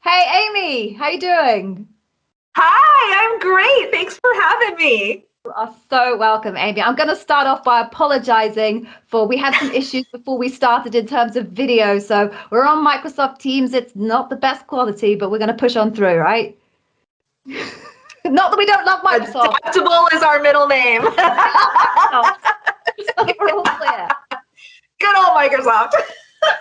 Hey Amy, how you doing? Hi, I'm great. Thanks for having me. You are so welcome, Amy. I'm going to start off by apologizing for we had some issues before we started in terms of video. So we're on Microsoft Teams. It's not the best quality, but we're going to push on through, right? Not that we don't love Microsoft. Adaptable is our middle name. Microsoft. Just so we're all clear. Good old Microsoft. Well,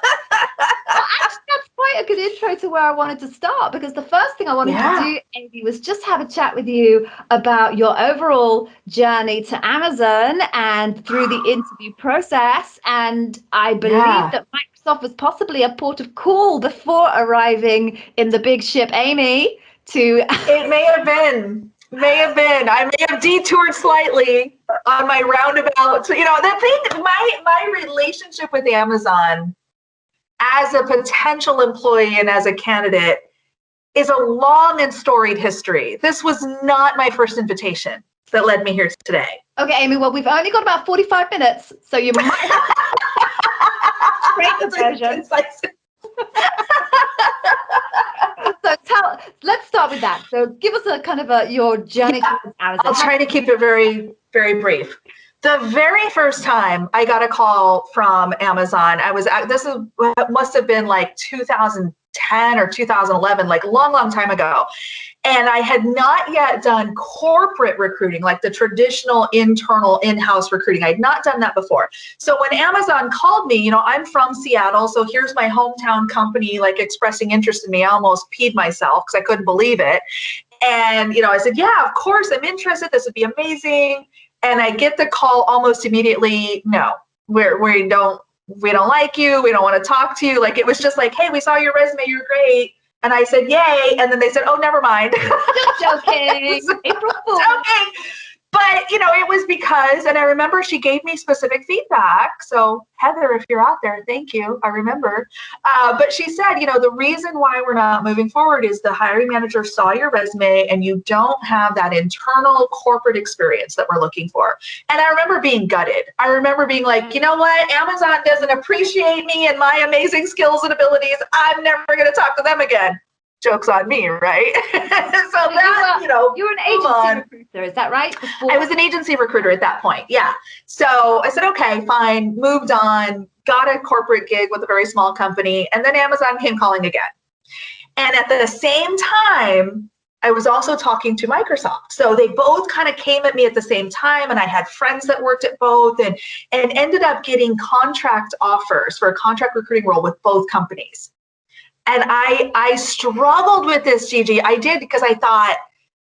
actually, that's quite a good intro to where I wanted to start because the first thing I wanted to Yeah, do, Amy, was just have a chat with you about your overall journey to Amazon and through the interview process. And I believe yeah. that Microsoft was possibly a port of call before arriving in the big ship, Amy, to. It may have been. May have been. I may have detoured slightly on my roundabout. So, the thing, my relationship with Amazon as a potential employee and as a candidate is a long and storied history. This was not my first invitation that led me here today. Okay, Amy, well, we've only got about 45 minutes, so you might have to break the version. So let's start with that. So give us a kind of your journey towards Amazon. I'll try to keep it very, very brief. The very first time I got a call from Amazon, must have been like 2010 or 2011, like long, long time ago. And I had not yet done corporate recruiting, like the traditional internal in-house recruiting. I had not done that before. So when Amazon called me, I'm from Seattle, so here's my hometown company, like expressing interest in me. I almost peed myself because I couldn't believe it. And, I said, yeah, of course, I'm interested. This would be amazing. And I get the call almost immediately. No, we don't like you. We don't want to talk to you. Like, it was just like, hey, we saw your resume. You're great. And I said, yay. And then they said, oh, never mind. Just joking. April Fool. Joking. But, it was because, and I remember she gave me specific feedback. So Heather, if you're out there, thank you. I remember. But she said, the reason why we're not moving forward is the hiring manager saw your resume and you don't have that internal corporate experience that we're looking for. And I remember being gutted. I remember being like, you know what? Amazon doesn't appreciate me and my amazing skills and abilities. I'm never going to talk to them again. Joke's on me, right? You were an agency recruiter, is that right? Before? I was an agency recruiter at that point, yeah. So I said, okay, fine, moved on, got a corporate gig with a very small company, and then Amazon came calling again. And at the same time, I was also talking to Microsoft. So they both kind of came at me at the same time, and I had friends that worked at both and ended up getting contract offers for a contract recruiting role with both companies. And I struggled with this, Gigi. I did because I thought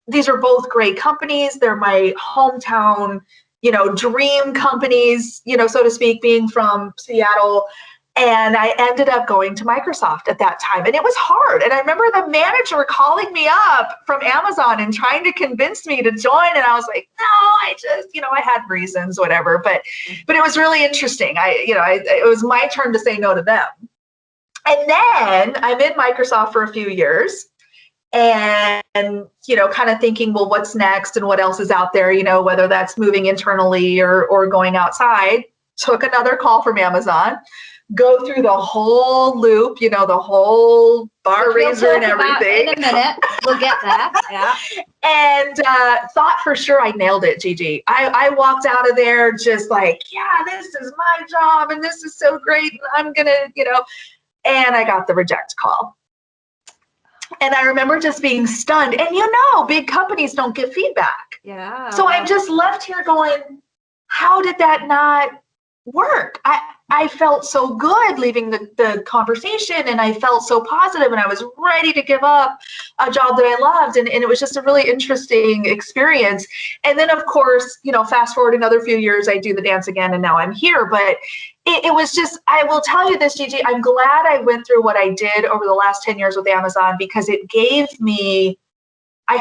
these are both great companies. They're my hometown, dream companies, so to speak, being from Seattle. And I ended up going to Microsoft at that time. And it was hard. And I remember the manager calling me up from Amazon and trying to convince me to join. And I was like, no, I just, I had reasons, whatever. But it was really interesting. It was my turn to say no to them. And then I'm in Microsoft for a few years and, kind of thinking, well, what's next and what else is out there, whether that's moving internally or going outside. Took another call from Amazon, go through the whole loop, the whole bar raiser and everything. In a minute, we'll get there. Yeah. And thought for sure I nailed it, Gigi. I walked out of there just like, yeah, this is my job and this is so great. And I'm going to, and I got the reject call. And I remember just being stunned. And big companies don't give feedback. Yeah. So I'm just left here going, how did that not work? I felt so good leaving the conversation and I felt so positive and I was ready to give up a job that I loved. And it was just a really interesting experience. And then, of course, fast forward another few years, I do the dance again and now I'm here. But it was just, I will tell you this, Gigi, I'm glad I went through what I did over the last 10 years with Amazon because I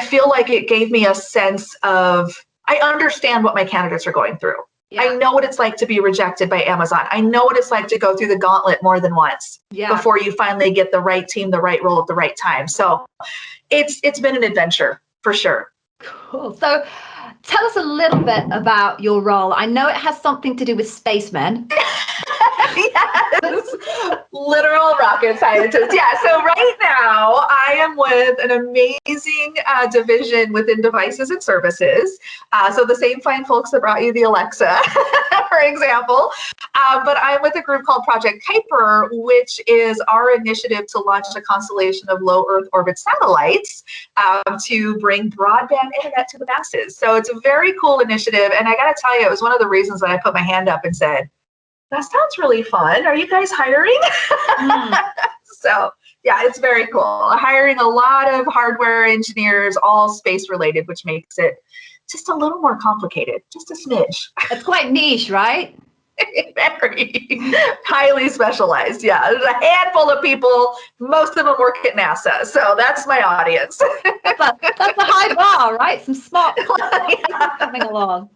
feel like it gave me a sense of, I understand what my candidates are going through. Yeah. I know what it's like to be rejected by Amazon. I know what it's like to go through the gauntlet more than once before you finally get the right team, the right role at the right time. So it's been an adventure for sure. Cool. So tell us a little bit about your role. I know it has something to do with Spacemen. Yes, literal rocket scientist. Yeah, so right now I with an amazing division within devices and services. So the same fine folks that brought you the Alexa, for example. But I'm with a group called Project Kuiper, which is our initiative to launch a constellation of low Earth orbit satellites to bring broadband internet to the masses. So it's a very cool initiative. And I got to tell you, it was one of the reasons that I put my hand up and said, that sounds really fun. Are you guys hiring? So yeah, it's very cool. Hiring a lot of hardware engineers, all space related, which makes it just a little more complicated, just a smidge. It's quite niche, right? Very highly specialized. Yeah, there's a handful of people. Most of them work at NASA, so that's my audience. That's a high bar, right? Some smart people coming along.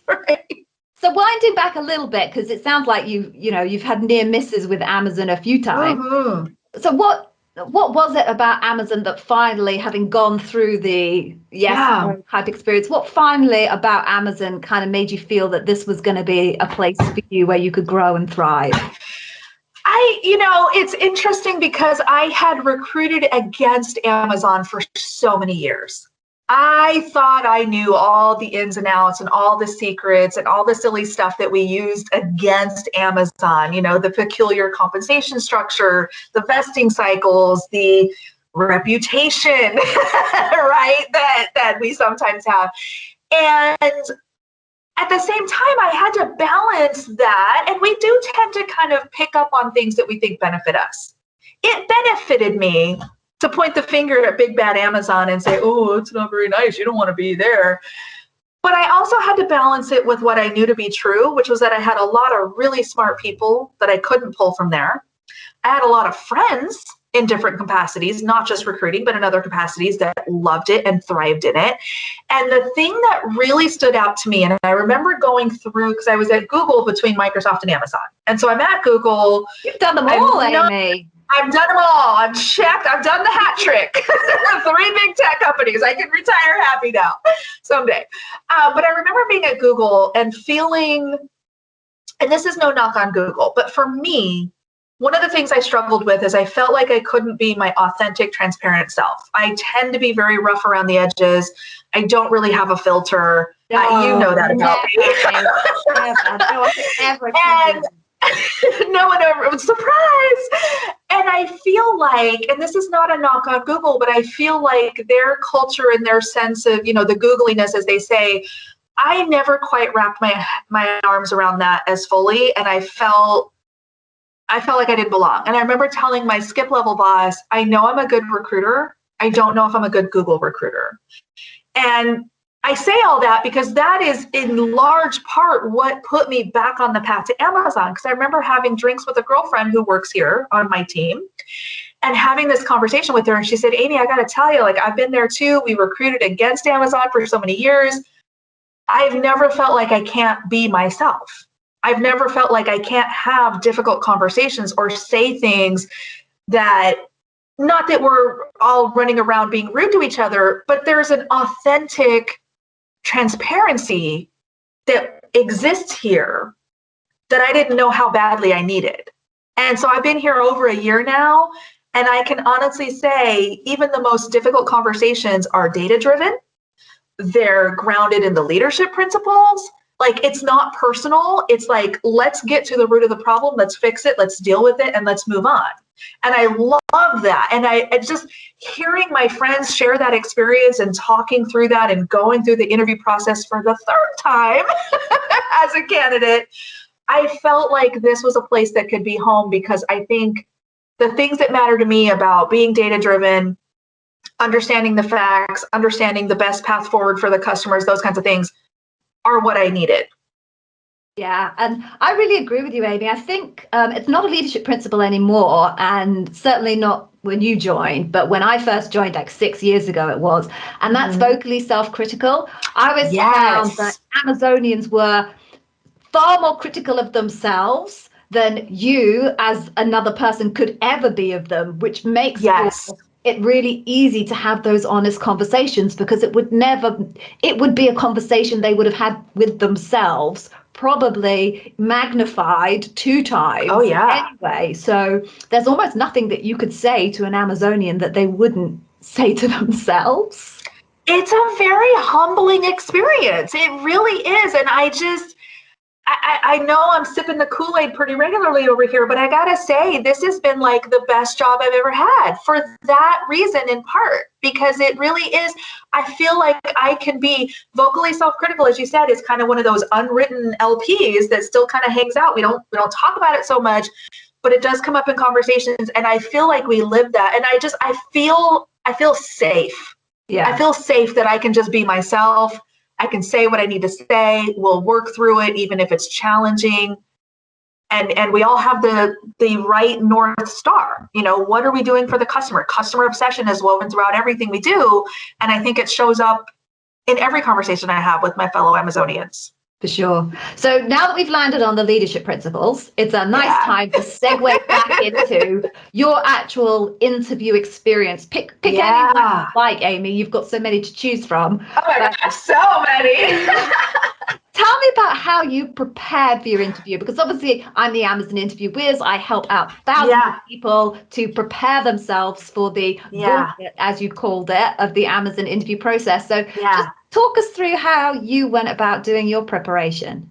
Right. So winding back a little bit, because it sounds like you've had near misses with Amazon a few times. Mm-hmm. So what was it about Amazon that finally, having gone through the type experience, what finally about Amazon kind of made you feel that this was going to be a place for you where you could grow and thrive? It's interesting because I had recruited against Amazon for so many years. I thought I knew all the ins and outs and all the secrets and all the silly stuff that we used against Amazon, the peculiar compensation structure, the vesting cycles, the reputation, right, that we sometimes have. And at the same time, I had to balance that. And we do tend to kind of pick up on things that we think benefit us. It benefited me to point the finger at big bad Amazon and say, oh, it's not very nice. You don't want to be there. But I also had to balance it with what I knew to be true, which was that I had a lot of really smart people that I couldn't pull from there. I had a lot of friends in different capacities, not just recruiting, but in other capacities that loved it and thrived in it. And the thing that really stood out to me, and I remember going through, because I was at Google between Microsoft and Amazon. And so I'm at Google. You've done them all, Amy. I've done them all. I'm checked. I've done the hat trick. 3 big tech companies. I can retire happy now someday. But I remember being at Google and feeling, and this is no knock on Google, but for me, one of the things I struggled with is I felt like I couldn't be my authentic, transparent self. I tend to be very rough around the edges. I don't really have a filter. You know that about me. Never. No one ever was surprised. And I feel like, and this is not a knock on Google, but I feel like their culture and their sense of, the Googliness, as they say, I never quite wrapped my arms around that as fully. And I felt like I didn't belong. And I remember telling my skip level boss, I know I'm a good recruiter. I don't know if I'm a good Google recruiter. And I say all that because that is in large part what put me back on the path to Amazon. Because I remember having drinks with a girlfriend who works here on my team and having this conversation with her. And she said, Amy, I got to tell you, I've been there too. We recruited against Amazon for so many years. I've never felt like I can't be myself. I've never felt like I can't have difficult conversations or say things that, not that we're all running around being rude to each other, but there's an authentic transparency that exists here that I didn't know how badly I needed. And so I've been here over a year now, and I can honestly say even the most difficult conversations are data driven. They're grounded in the leadership principles. It's not personal. It's let's get to the root of the problem. Let's fix it. Let's deal with it, and let's move on. And I love that. And I just hearing my friends share that experience and talking through that and going through the interview process for the 3rd time as a candidate, I felt like this was a place that could be home, because I think the things that matter to me about being data driven, understanding the facts, understanding the best path forward for the customers, those kinds of things are what I needed. Yeah, and I really agree with you, Amy. I think it's not a leadership principle anymore, and certainly not when you joined, but when I first joined 6 years ago it was, and that's vocally self-critical. I always found that Amazonians were far more critical of themselves than you as another person could ever be of them, which makes it really easy to have those honest conversations, because it would be a conversation they would have had with themselves, probably magnified 2 times. Oh, yeah. Anyway, so there's almost nothing that you could say to an Amazonian that they wouldn't say to themselves? It's a very humbling experience. It really is. And I know I'm sipping the Kool-Aid pretty regularly over here, but I gotta say, this has been like the best job I've ever had for that reason, in part, because it really is. I feel like I can be vocally self-critical, as you said, is kind of one of those unwritten LPs that still kind of hangs out. We don't talk about it so much, but it does come up in conversations, and I feel like we live that. And I feel safe. Yeah. I feel safe that I can just be myself. I can say what I need to say. We'll work through it, even if it's challenging. And we all have the right North Star. You know, what are we doing for the customer? Customer obsession is woven throughout everything we do. And I think it shows up in every conversation I have with my fellow Amazonians. For sure. So now that we've landed on the leadership principles, it's a nice time to segue back into your actual interview experience. Pick any one you like, Amy. You've got so many to choose from. Oh my gosh, so many. Tell me about how you prepared for your interview, because obviously I'm the Amazon interview whiz. I help out thousands of people to prepare themselves for the bullshit, as you called it, of the Amazon interview process. So just talk us through how you went about doing your preparation.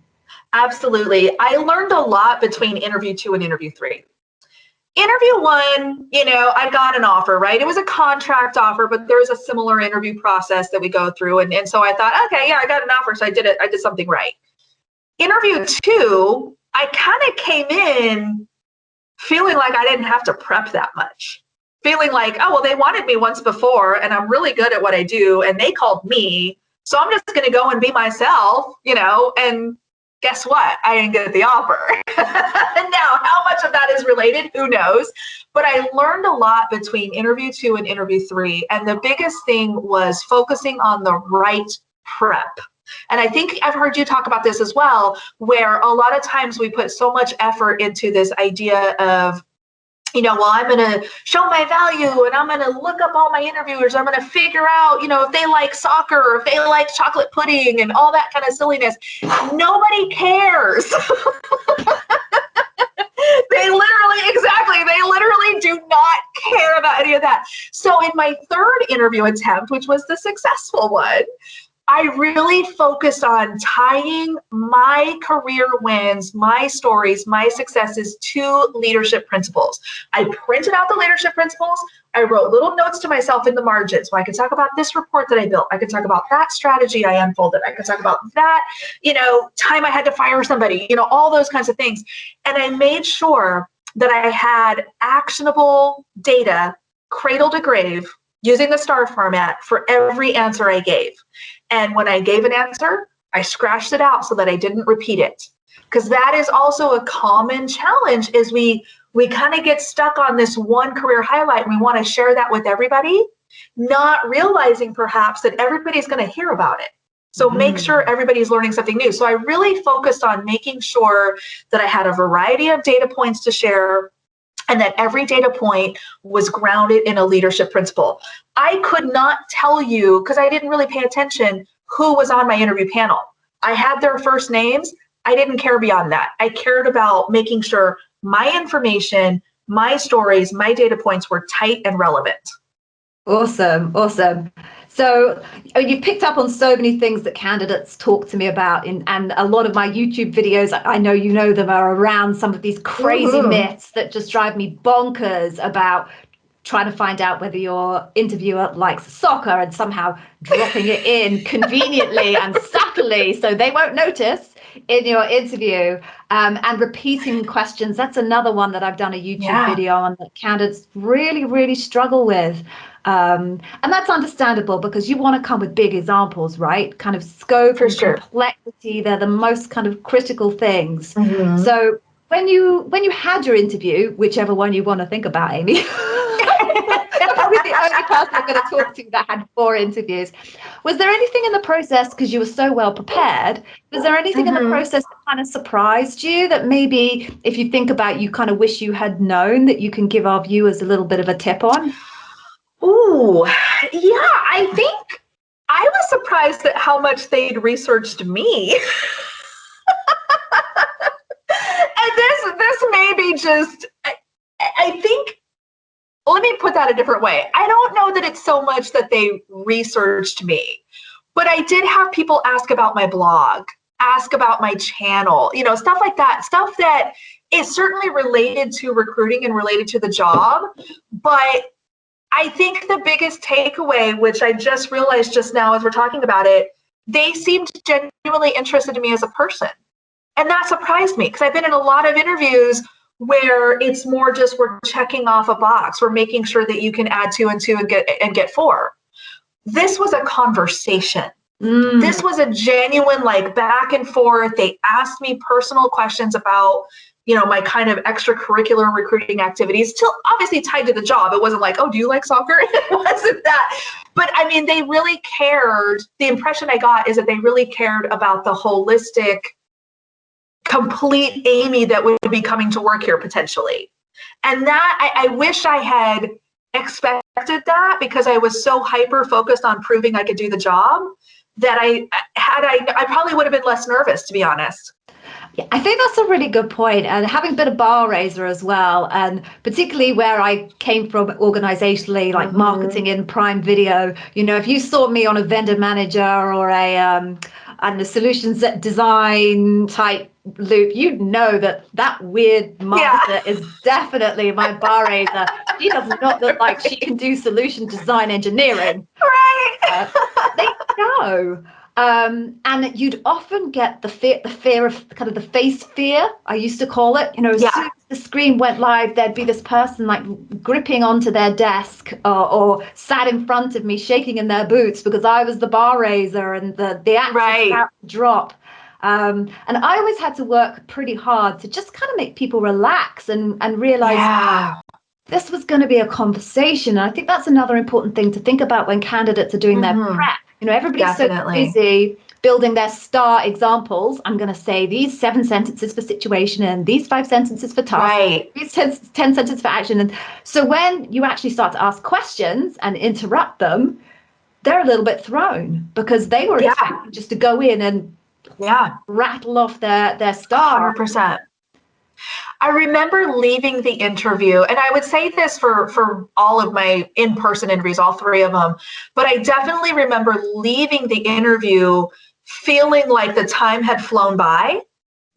Absolutely. I learned a lot between interview 2 and interview 3. Interview 1, you know, I got an offer, right? It was a contract offer, but there's a similar interview process that we go through. And so I thought, okay, yeah, I got an offer, so I did it. I did something right. Interview 2, I kind of came in feeling like I didn't have to prep that much. Feeling like, oh, well, they wanted me once before, and I'm really good at what I do, and they called me. So I'm just going to go and be myself, you know, and guess what? I didn't get the offer. Now, how much of that is related? Who knows? But I learned a lot between interview 2 and interview 3. And the biggest thing was focusing on the right prep. And I think I've heard you talk about this as well, where a lot of times we put so much effort into this idea of, you know, well, I'm going to show my value and I'm going to look up all my interviewers. I'm going to figure out, you know, if they like soccer or if they like chocolate pudding and all that kind of silliness. Nobody cares. They literally do not care about any of that. So in my third interview attempt, which was the successful one, I really focused on tying my career wins, my stories, my successes to leadership principles. I printed out the leadership principles. I wrote little notes to myself in the margins. Well, I could talk about this report that I built. I could talk about that strategy I unfolded. I could talk about that, you know, time I had to fire somebody, you know, all those kinds of things. And I made sure that I had actionable data, cradle to grave, using the STAR format for every answer I gave. And when I gave an answer, I scratched it out so that I didn't repeat it. Because that is also a common challenge, is we kind of get stuck on this one career highlight and we want to share that with everybody, not realizing perhaps that everybody's going to hear about it. So make sure everybody's learning something new. So I really focused on making sure that I had a variety of data points to share, and that every data point was grounded in a leadership principle. I could not tell you, because I didn't really pay attention, who was on my interview panel. I had their first names. I didn't care beyond that. I cared about making sure my information, my stories, my data points were tight and relevant. Awesome. So you've picked up on so many things that candidates talk to me about, and a lot of my YouTube videos, I know you know them, are around some of these crazy myths that just drive me bonkers about trying to find out whether your interviewer likes soccer and somehow dropping it in conveniently and subtly so they won't notice in your interview, and repeating questions. That's another one that I've done a YouTube video on that candidates really struggle with. And that's understandable, because you want to come with big examples, right? Kind of scope and complexity. They're the most kind of critical things. So when you had your interview, whichever one you want to think about, Amy, you're probably the only person I'm going to talk to that had 4 interviews. Was there anything in the process, because you were so well prepared, was there anything in the process that kind of surprised you, that maybe if you think about, you kind of wish you had known, that you can give our viewers a little bit of a tip on? Ooh, yeah, I think I was surprised at how much they'd researched me. And this may be just, I think Well, let me put that a different way. I don't know that it's so much that they researched me, but I did have people ask about my blog, ask about my channel, stuff like that, stuff that is certainly related to recruiting and related to the job. But I think the biggest takeaway, which I just realized just now as we're talking about it, they seemed genuinely interested in me as a person. And that surprised me because I've been in a lot of interviews where it's more just we're checking off a box. We're making sure that you can add 2 and 2 and get 4. This was a conversation. This was a genuine back and forth. They asked me personal questions about, my kind of extracurricular recruiting activities, still obviously tied to the job. It wasn't like, oh, do you like soccer? It wasn't that. But I mean, they really cared. The impression I got is that they really cared about the holistic, complete Amy that would be coming to work here potentially. And that I wish I had expected that, because I was so hyper focused on proving I could do the job that I probably would have been less nervous, to be honest. Yeah, I think that's a really good point. And having been a bar raiser as well, and particularly where I came from organizationally, like marketing in Prime Video, if you saw me on a vendor manager or a solutions design type loop, you'd know that weird marketer is definitely my bar raiser. She does not look like she can do solution design engineering. Right. They know. And you'd often get the fear of kind of the face fear, I used to call it. As soon as the screen went live, there'd be this person gripping onto their desk or sat in front of me, shaking in their boots because I was the bar raiser and the act was about to drop. And I always had to work pretty hard to just kind of make people relax and realize this was going to be a conversation. And I think that's another important thing to think about when candidates are doing their prep. Everybody's so busy building their star examples. I'm going to say these 7 sentences for situation and these 5 sentences for task, these 10 sentences for action. And so when you actually start to ask questions and interrupt them, they're a little bit thrown because they were expecting just to go in and rattle off their star. 100%. I remember leaving the interview, and I would say this for all of my in-person interviews, all 3 of them, but I definitely remember leaving the interview feeling like the time had flown by,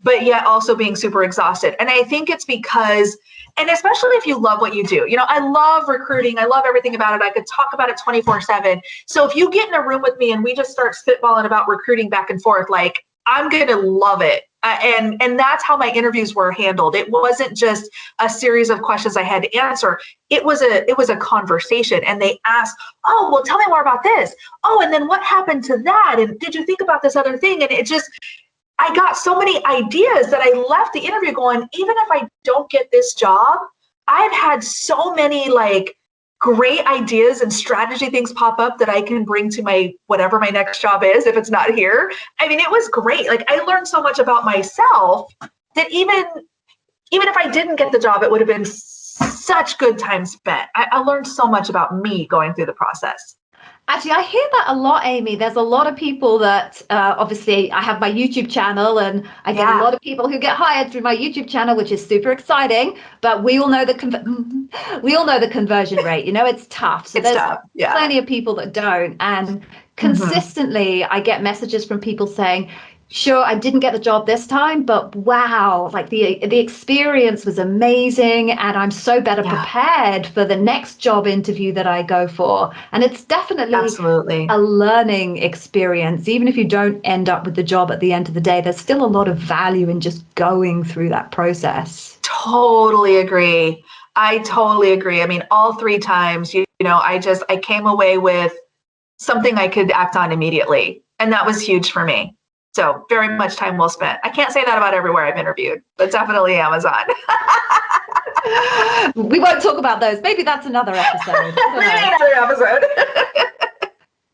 but yet also being super exhausted. And I think it's because, and especially if you love what you do, I love recruiting. I love everything about it. I could talk about it 24/7. So if you get in a room with me and we just start spitballing about recruiting back and forth, I'm going to love it. And that's how my interviews were handled. It wasn't just a series of questions I had to answer. It was a conversation, and they asked, oh, well, tell me more about this. Oh, and then what happened to that? And did you think about this other thing? And I got so many ideas that I left the interview going, even if I don't get this job, I've had so many great ideas and strategy things pop up that I can bring to my whatever my next job is if it's not here. I mean, it was great. I learned so much about myself that even if I didn't get the job, it would have been such good time spent. I learned so much about me going through the process. Actually, I hear that a lot, Amy. There's a lot of people that obviously I have my YouTube channel, and I get a lot of people who get hired through my YouTube channel, which is super exciting. But we all know the conversion rate. It's tough. So there's plenty of people that don't. And consistently, I get messages from people saying, sure, I didn't get the job this time, but wow, the experience was amazing, and I'm so better prepared for the next job interview that I go for. And it's definitely a learning experience. Even if you don't end up with the job at the end of the day, there's still a lot of value in just going through that process. Totally agree. I totally agree. I mean, all 3 times, I came away with something I could act on immediately. And that was huge for me. So very much time well spent. I can't say that about everywhere I've interviewed, but definitely Amazon. We won't talk about those. Maybe that's another episode.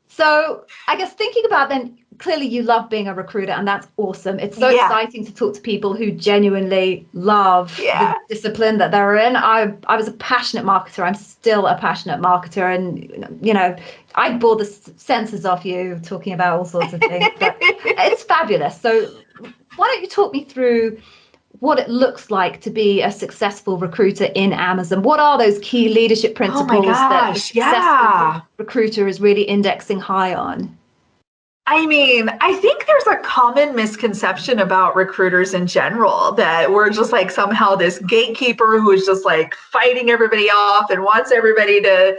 So I guess thinking about then, clearly you love being a recruiter, and that's awesome. It's so exciting to talk to people who genuinely love the discipline that they're in. I was a passionate marketer. I'm still a passionate marketer, and I bore the senses off you talking about all sorts of things, but it's fabulous. So why don't you talk me through what it looks like to be a successful recruiter in Amazon. What are those key leadership principles that the gosh, successful recruiter is really indexing high on? I mean, I think there's a common misconception about recruiters in general that we're just like somehow this gatekeeper who is just like fighting everybody off and wants everybody to,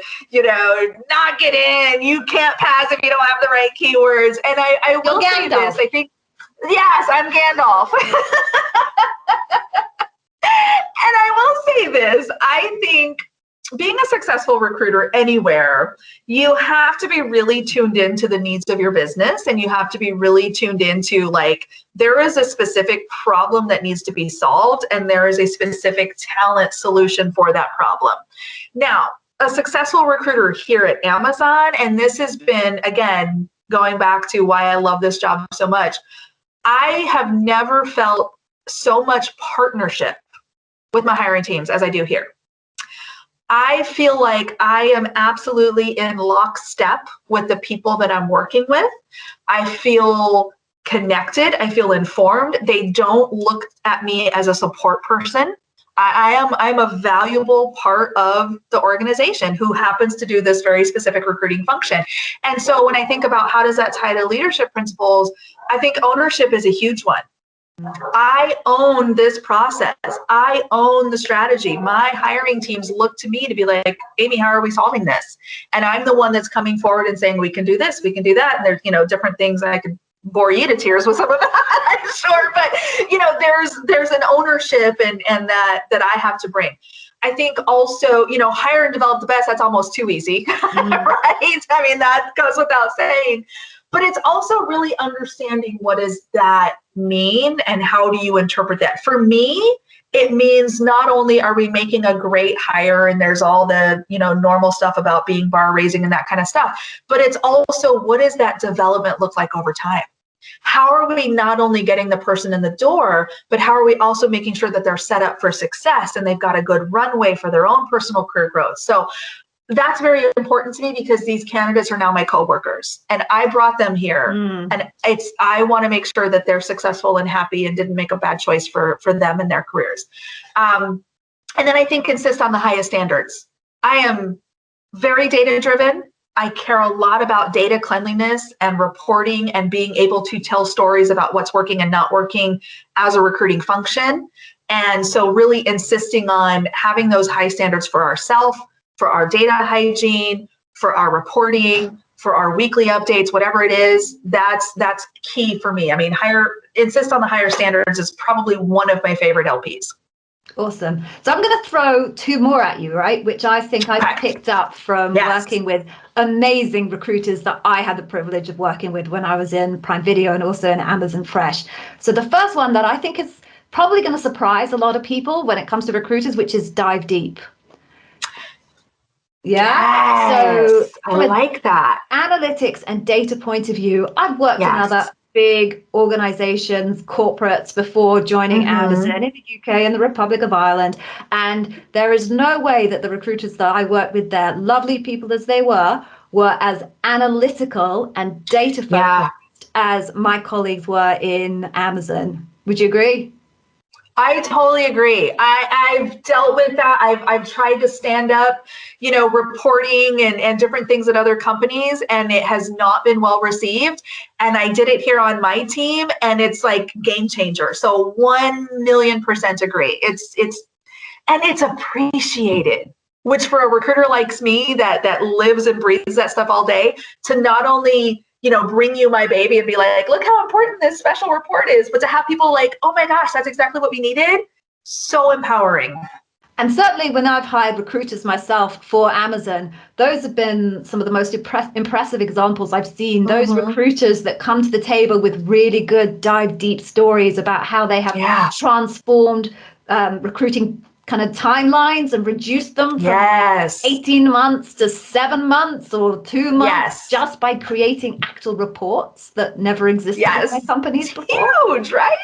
not get in. You can't pass if you don't have the right keywords. And I will say this, I think, yes, I'm Gandalf. And I will say this, I think being a successful recruiter anywhere, you have to be really tuned into the needs of your business, and you have to be really tuned into like, there is a specific problem that needs to be solved, and there is a specific talent solution for that problem. Now, a successful recruiter here at Amazon, and this has been, again, going back to why I love this job so much, I have never felt so much partnership with my hiring teams as I do here. I feel like I am absolutely in lockstep with the people that I'm working with. I feel connected. I feel informed. They don't look at me as a support person. I'm a valuable part of the organization who happens to do this very specific recruiting function. And so when I think about how does that tie to leadership principles, I think ownership is a huge one. I own this process. I own the strategy. My hiring teams look to me to be like, Amy, how are we solving this? And I'm the one that's coming forward and saying, we can do this, we can do that. And there's, different things I could bore you to tears with some of that, I'm sure. But, there's an ownership and that I have to bring. I think also, hire and develop the best, that's almost too easy, right? I mean, that goes without saying. But it's also really understanding what does that mean and how do you interpret that? For me, it means not only are we making a great hire and there's all the, normal stuff about being bar raising and that kind of stuff, but it's also what does that development look like over time? How are we not only getting the person in the door, but how are we also making sure that they're set up for success and they've got a good runway for their own personal career growth? So that's very important to me because these candidates are now my coworkers and I brought them here and I want to make sure that they're successful and happy and didn't make a bad choice for them and their careers. And then I think insist on the highest standards. I am very data driven. I care a lot about data cleanliness and reporting and being able to tell stories about what's working and not working as a recruiting function. And so really insisting on having those high standards for ourselves, for our data hygiene, for our reporting, for our weekly updates, whatever it is, that's key for me. I mean, insist on the higher standards is probably one of my favorite LPs. Awesome. So I'm going to throw two more at you, right? Which I think I've picked up from working with amazing recruiters that I had the privilege of working with when I was in Prime Video and also in Amazon Fresh. So the first one that I think is probably going to surprise a lot of people when it comes to recruiters, which is dive deep. Yeah. Yes, so I like that. Analytics and data point of view, I've worked in other big organizations, corporates before joining Amazon in the UK and the Republic of Ireland. And there is no way that the recruiters that I worked with there, lovely people as they were as analytical and data focused as my colleagues were in Amazon. Would you agree? I totally agree. I've dealt with that. I've tried to stand up, reporting and different things at other companies, and it has not been well received. And I did it here on my team, and it's like game changer. So 1,000,000% agree. It's appreciated, which for a recruiter like me that lives and breathes that stuff all day, to not only bring you my baby and be like, look how important this special report is, but to have people like, oh my gosh, that's exactly what we needed. So empowering. And certainly when I've hired recruiters myself for Amazon, those have been some of the most impressive examples I've seen. Those recruiters that come to the table with really good dive deep stories about how they have transformed recruiting kind of timelines and reduced them from 18 months to 7 months or 2 months just by creating actual reports that never existed in my companies before. Huge, right?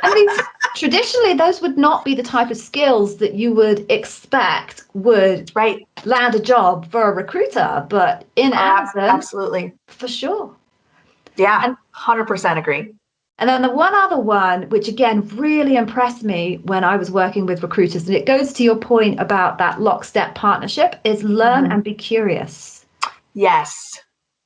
I mean, traditionally, those would not be the type of skills that you would expect would land a job for a recruiter, but in Amazon, absolutely, for sure. Yeah, and 100% agree. And then the one other one, which again really impressed me when I was working with recruiters, and it goes to your point about that lockstep partnership, is learn and be curious. Yes.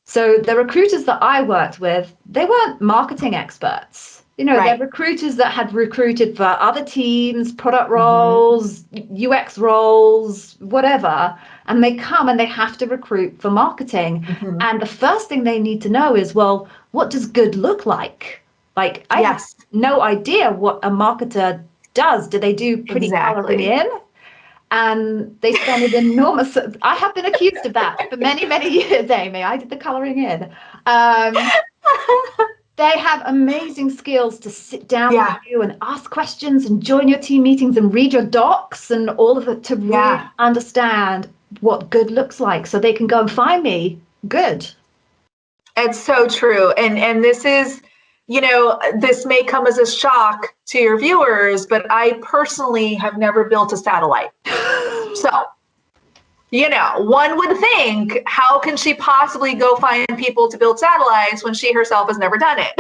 So the recruiters that I worked with, they weren't marketing experts. They're recruiters that had recruited for other teams, product roles, UX roles, whatever. And they come and they have to recruit for marketing. And the first thing they need to know is, well, what does good look like? Like, I have no idea what a marketer does. Do they do pretty coloring in? And they spend an enormous, I have been accused of that for many, many years, Amy. I did the coloring in. They have amazing skills to sit down with you and ask questions and join your team meetings and read your docs and all of it to really understand what good looks like so they can go and find me good. It's so true. And this is, this may come as a shock to your viewers, but I personally have never built a satellite. So, one would think, how can she possibly go find people to build satellites when she herself has never done it?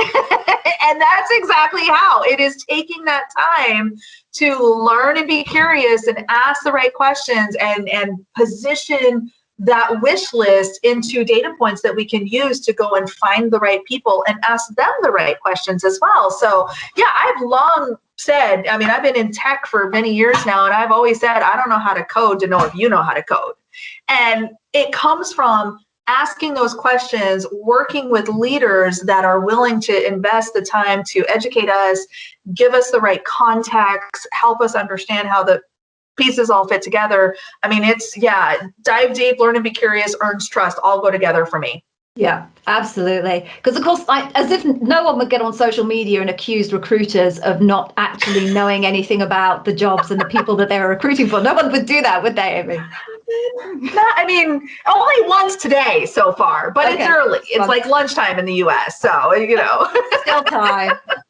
And that's exactly how. It is taking that time to learn and be curious and ask the right questions and position that wish list into data points that we can use to go and find the right people and ask them the right questions as well. So yeah, I've long said, I've been in tech for many years now, and I've always said, I don't know how to code to know if you know how to code. And it comes from asking those questions, working with leaders that are willing to invest the time to educate us, give us the right context, help us understand how the pieces all fit together. It's, dive deep, learn and be curious, earns trust, all go together for me. Yeah, absolutely. Because of course, as if no one would get on social media and accuse recruiters of not actually knowing anything about the jobs and the people that they were recruiting for. No one would do that, would they, Amy? Only once today so far, but it's early. It's like lunchtime in the US, so,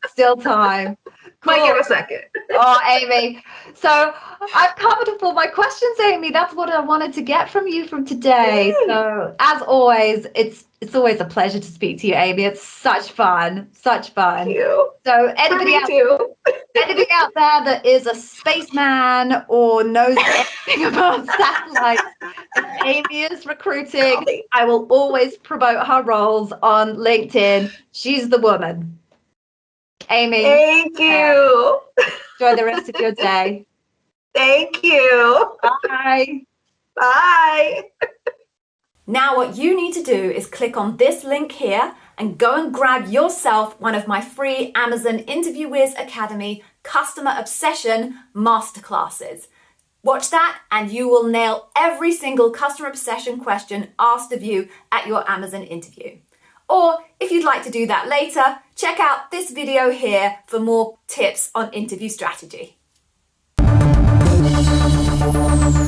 Still time. Cool. Might give a second. Oh, Amy. So I've covered up all my questions, Amy. That's what I wanted to get from you from today. So as always, it's always a pleasure to speak to you, Amy. It's such fun. Thank you. So anybody out there that is a spaceman or knows anything about satellites, if Amy is recruiting, I will always promote her roles on LinkedIn. She's the woman. Amy. Thank you. Enjoy the rest of your day. Thank you. Bye. Bye. Now what you need to do is click on this link here and go and grab yourself one of my free Amazon Interview Wiz Academy Customer Obsession Masterclasses. Watch that and you will nail every single customer obsession question asked of you at your Amazon interview. Or if you'd like to do that later, check out this video here for more tips on interview strategy.